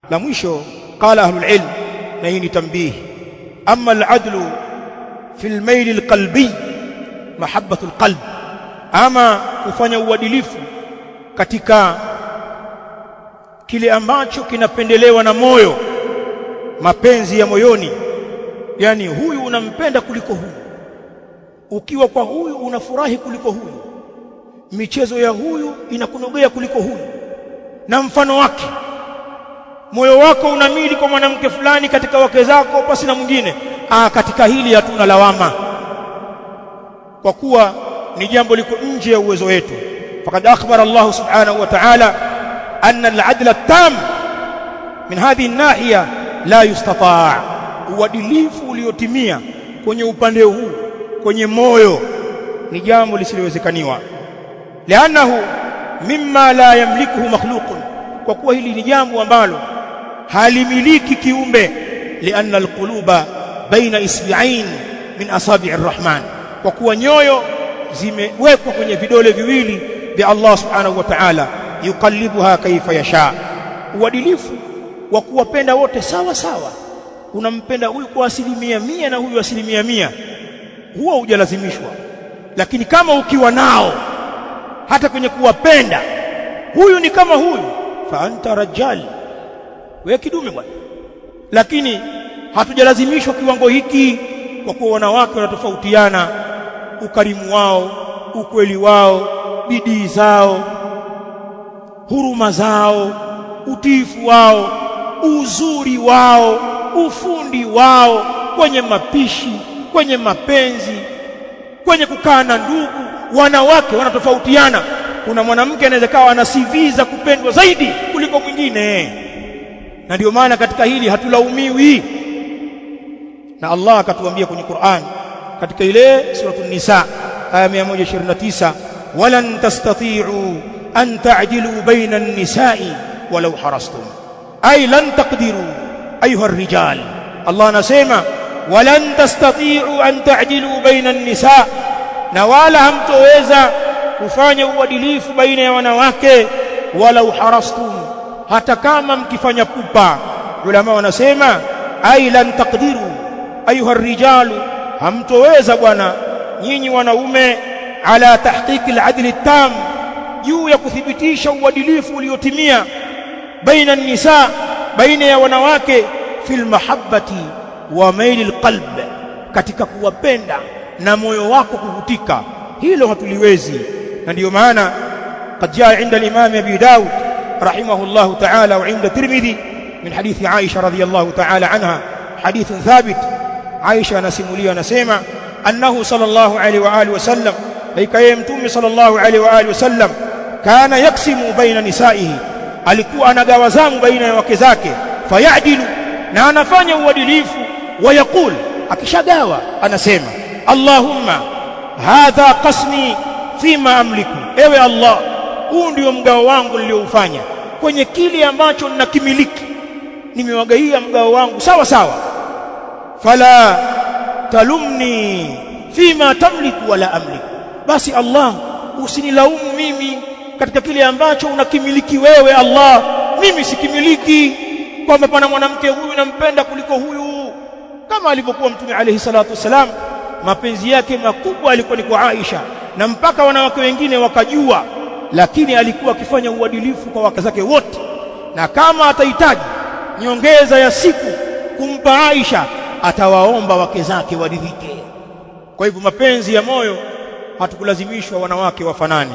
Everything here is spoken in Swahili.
La mwisho, qala ahlul ilm, na hii ni tambihi, amma al-adlu fi al-mayl al-qalbi mahabbatu al-qalb, ama kufanya uadilifu katika kile ambacho kinapendelewa na moyo, mapenzi ya moyoni, yani huyu unampenda kuliko huyu, ukiwa kwa huyu unafurahi kuliko huyu, michezo ya huyu inakunogea kuliko huyu na mfano wake. Moyo wako unamili kwa mwanamke fulani katika wake zako pasi na mwingine, katika hili hatuna lawama, kwa kuwa ni jambo liko nje ya uwezo wetu. Faqad akhbara Allah subhanahu wa ta'ala anna al-'adla at-tam min hadhihi an-nahiya la yustata', uadilifu uliotimia kwenye upande huu, kwenye moyo, ni jambo lisilowezekaniwa. Li'annahu mimma la yamlikuhu makhluqun, kwa kuwa hili ni jambo ambalo halimiliki kiumbe. Lianna alquluba baina isbi'ain min asabi'i arrahman, kwa kuwa nyoyo zimewekwa kwenye vidole viwili vya Allah subhanahu wa ta'ala, yuqallibuha kaifa yasha. Uadilifu wa kuwapenda wote sawa sawa, unampenda huyu kwa 100% na huyu 100%, huwa hujalazimishwa. Lakini kama ukiwa nao hata kwenye kuwapenda, huyu ni kama huyu, fa anta rajal, wewe kidume bwana. Lakini hatujalazimishwa kiwango hiki, kwa kuwa wanawake wanatofautiana, ukarimu wao, ukweli wao, bidii zao, huruma zao, utiifu wao, uzuri wao, ufundi wao kwenye mapishi, kwenye mapenzi, kwenye kukaa na ndugu. Wanawake wanatofautiana. Kuna mwanamke anaweza kawa ana CV za kupendwa zaidi kuliko mwingine, na ndio maana katika hili hatulaumiwi. Na Allah akatuambia kwenye Qur'an katika ile suratul Nisa aya 129, walan tastati'u an ta'dilu baina an-nisa'i walau harastum, ay lan taqdiru ayuha ar-rijal. Allah anasema walan tastati'u an ta'dilu baina an-nisa', na wala hamtoweza kufanya uadilifu baina ya wanawake, walau harastum, hata kama mkifanya pupa. Ulama wanasema ay lan taqdiru ayuha ar-rijalu, hamtoweza bwana nyinyi wanaume, ala tahqiqi al-'adl at-tam, juu ya kuthibitisha uadilifu uliotimia, baina an-nisa, baina ya wanawake, fil mahabbati wa mail al-qalb, katika kuwapenda na moyo wako kuvutika. Hilo hatuliwezi. Na ndio maana qad jaa inda al-imam Abi Daud rahimahullah ta'ala wa inda Tirmidhi min hadithi Aisha radhiyallahu ta'ala anha, hadithun thabit. Aisha anasimulia, anasema annahu sallallahu alayhi wa alihi wasallam, haikaye mtume sallallahu alayhi wa alihi wasallam, kana yaksimu baina nisaihi, alikuwa anagawa zamu baina ya wake zake, fayadilu, na anafanya uadilifu, wa yaqul, akishagawa anasema Allahumma hadha qasmi fima amliku, ewe Allah, huu ndio mgao wangu nilioufanya kwenye kile ambacho ninakimiliki, nimewagaia mgao wangu sawa sawa. Fala talumni fima tamliku wala amliku, basi Allah usinilaumu mimi katika kile ambacho unakimiliki wewe Allah, mimi sikimiliki, kwamba pana mwanamke huyu nampenda kuliko huyu. Kama alivyokuwa Mtume alayhi salatu wasalam, mapenzi yake makubwa alikuwa ni kwa Aisha, na mpaka wanawake wengine wakajua, lakini alikuwa akifanya uadilifu kwa wake zake wote, na kama atahitaji nyongeza ya siku kumpa Aisha, atawaomba wake zake waridhike. Kwa hivyo mapenzi ya moyo, hatukulazimishwa wanawake wafanane.